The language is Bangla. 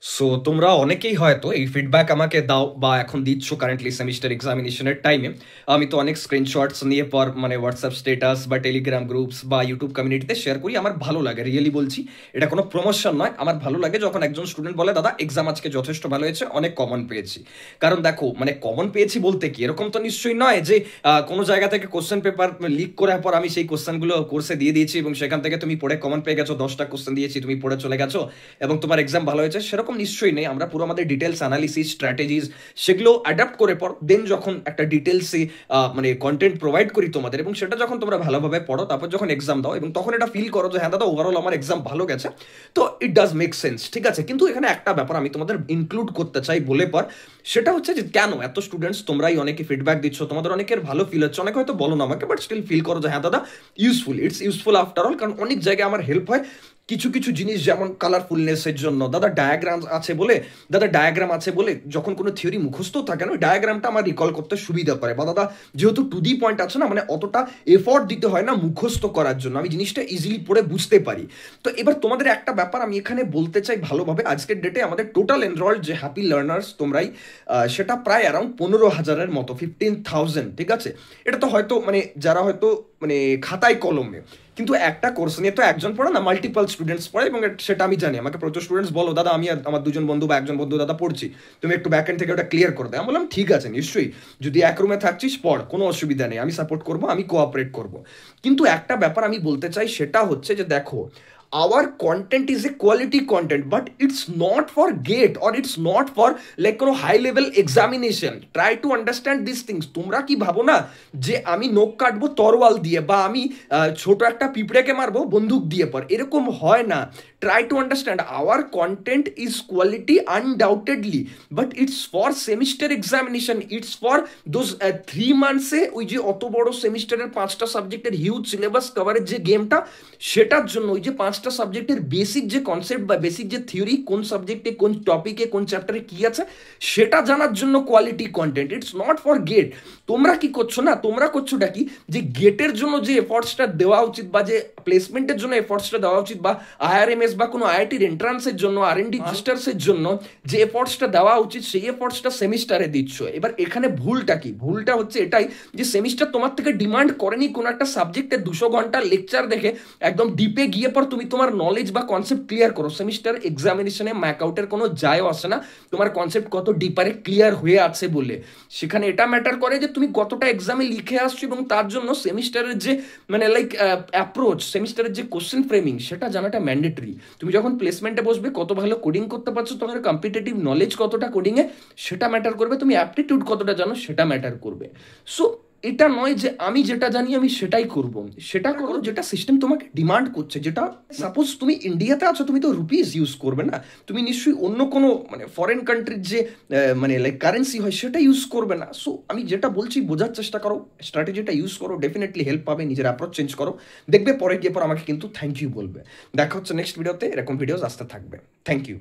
সো তোমরা অনেকেই হয়তো এই ফিডব্যাক আমাকে দাও বা এখন দিচ্ছ কারেন্টলি সেমিস্টার এক্সামিনেশনের টাইমে। আমি তো অনেক স্ক্রিনশটস নিয়ে পর মানে হোয়াটসঅ্যাপ স্টেটাস বা টেলিগ্রাম গ্রুপস বা ইউটিউব কমিউনিটিতে শেয়ার করি। আমার ভালো লাগে, রিয়েলি বলছি, এটা কোনো প্রমোশন নয়। আমার ভালো লাগে যখন একজন স্টুডেন্ট বলে দাদা এক্সাম আজকে যথেষ্ট ভালো হয়েছে, অনেক কমন পেয়েছি। কারণ দেখো মানে কমন পেয়েছি বলতে কি এরকম তো নিশ্চয়ই নয় যে কোনো জায়গা থেকে কোশ্চেন পেপার লিক করার পর আমি সেই কোশ্চেনগুলো কোর্সে দিয়ে দিয়েছি এবং সেখান থেকে তুমি পড়ে কমন পেয়ে গেছো, 10টা কোশ্চেন দিয়েছি তুমি পড়ে চলে গেছো এবং তোমার এক্সাম ভালো হয়েছে, সেরকম নিশ্চয়ই নেই। আমরা পুরো আমাদের ডিটেলস অ্যানালিসিস স্ট্র্যাটেজিস সেগুলো অ্যাডাপ্ট করে পর দেন যখন একটা ডিটেলসে মানে কন্টেন্ট প্রোভাইড করি তোমাদের, এবং সেটা যখন তোমরা ভালোভাবে পড়ো তারপর যখন এক্সাম দাও এবং তখন এটা ফিল করো যে হ্যাঁ দাদা ওভারঅল আমার এক্সাম ভালো গেছে, তো ইট ডাজ মেক সেন্স, ঠিক আছে। কিন্তু এখানে একটা ব্যাপার আমি তোমাদের ইনক্লুড করতে চাই বলে পর, সেটা হচ্ছে যে কেন এত স্টুডেন্টস তোমরাই অনেকে ফিডব্যাক দিচ্ছ, তোমাদের অনেকের ভালো ফিল হচ্ছে, অনেকে হয়তো বলো না আমাকে বাট স্টিল ফিল করো যে হ্যাঁ দাদা useful, it's useful after all. কারণ অনেক জায়গায় আমার হেল্প হয় কিছু কিছু জিনিস, যেমন কালারফুলনেসের জন্য দাদা ডায়াগ্রাম আছে বলে, যখন কোনো থিওরি মুখস্থ থাকে না ওই ডায়াগ্রামটা আমার রিকল করতে সুবিধা করে, বা দাদা যেহেতু টু দি পয়েন্ট আছে না, মানে অতটা এফর্ট দিতে হয় না মুখস্থ করার জন্য, আমি জিনিসটা ইজিলি পড়ে বুঝতে পারি। তো এবার তোমাদের একটা ব্যাপার আমি এখানে বলতে চাই ভালোভাবে, আজকের ডেটে আমাদের টোটাল এনরোল্ড যে হ্যাপি লার্নার্স তোমরাই, সেটা প্রায় অ্যারাউন্ড 15,000-এর মতো, 15,000, ঠিক আছে। এটা তো হয়তো মানে যারা হয়তো মানে খাতায় কলমে, কিন্তু একটা কোর্স নিয়ে তো একজন পড়ে না, মাল্টিপল স্টুডেন্টস পড়ে, এবং সেটা আমি জানি। আমাকে প্রচুর স্টুডেন্টস বলো দাদা আমি আর আমার দুজন বন্ধু বা একজন বন্ধু দাদা পড়ছি, তুমি একটু ব্যাক এন্ড থেকে ওটা ক্লিয়ার করে দেয়। আমি বললাম ঠিক আছে নিশ্চয়ই, যদি এক রুমে থাকছিস পড়, কোনো অসুবিধা নেই, আমি সাপোর্ট করবো, আমি কোঅপারেট করবো। কিন্তু একটা ব্যাপার আমি বলতে চাই, সেটা হচ্ছে যে দেখো our content is a quality content but it's not for gate or it's not for like কোনো high level examination. Try to understand this things. তোমরা কি ভাবো না যে আমি নখ কাটবো তরোয়াল দিয়ে বা আমি ছোট একটা পিঁপড়েকে মারবো বন্দুক দিয়ে, পর এরকম হয় না। Try to understand our content is quality undoubtedly, but it's for semester examination, it's for those 3 মান্থসে ওই যে অত বড় সেমিস্টারের 5টা সাবজেক্টের হিউজ সিলেবাস কভারের যে গেমটা, সেটার জন্য ওই যে 5টা সাবজেক্টের বেসিক যে কনসেপ্ট বা বেসিক যে থিওরি, কোন সাবজেক্টে কোন টপিকে কোন চ্যাপ্টারে কি আছে সেটা জানার জন্য quality content, it's not for get. তোমরা কি করছো না, তোমরা করছোটা কি, যে গেটের জন্য যে এফর্টসটা দেওয়া উচিত বা যে প্লেসমেন্টের জন্য এফর্টসটা দেওয়া উচিত বা আইআরএমএস বা কোনো আইআইটির এন্ট্রান্সের জন্য আর&ডি মাস্টার্সের জন্য যে এফর্টসটা দেওয়া উচিত সেই এফর্টসটা সেমিস্টারে দিচ্ছ। এবার এখানে ভুলটা কি, ভুলটা হচ্ছে এটাই যে সেমিস্টার তোমার থেকে ডিমান্ড করেনি কোনো একটা সাবজেক্টে 200 ঘন্টা লেকচার দেখে একদম ডিপে গিয়ে পর তুমি তোমার নলেজ বা কনসেপ্ট ক্লিয়ার করো। সেমিস্টার এক্সামিনেশনে ম্যাকআউটের কোনো যায়ও আসে না তোমার কনসেপ্ট কত ডিপারে ক্লিয়ার হয়ে আছে বলে, সেখানে এটা ম্যাটার করে যে তুমি কতটা এক্সামে লিখে আসছো, এবং তার জন্য সেমিস্টারের যে মানে লাইক অ্যাপ্রোচ, সেমিস্টারের যে কোশ্চেন ফ্রেমিং সেটা জানাটা ম্যান্ডেটরি। তুমি যখন প্লেসমেন্টে বসবে কত ভালো কোডিং করতে পারছো, তোমার কম্পিটিটিভ নলেজ কতটা কোডিংয়ে সেটা ম্যাটার করবে, তুমি অ্যাপটিটিউড কতটা জানো সেটা ম্যাটার করবে। সো এটা নয় যে আমি যেটা জানি আমি সেটাই করব, সেটা করো যেটা সিস্টেম তোমাকে ডিমান্ড করছে। যেটা সাপোজ তুমি ইন্ডিয়াতে আছো, তুমি তো রুপিস ইউজ করবে না, তুমি নিশ্চয়ই অন্য কোনো মানে ফরেন কান্ট্রির যে মানে লাইক কারেন্সি হয় সেটা ইউজ করবে না। সো আমি যেটা বলছি বোঝার চেষ্টা করো, স্ট্র্যাটেজিটা ইউজ করো, ডেফিনেটলি হেল্প পাবে, নিজের অ্যাপ্রোচ চেঞ্জ করো, দেখবে পরে গিয়ে পর আমাকে কিন্তু থ্যাংক ইউ বলবে। দেখা হচ্ছে নেক্সট ভিডিওতে, এরকম ভিডিওস আসতে থাকবে। Thank you.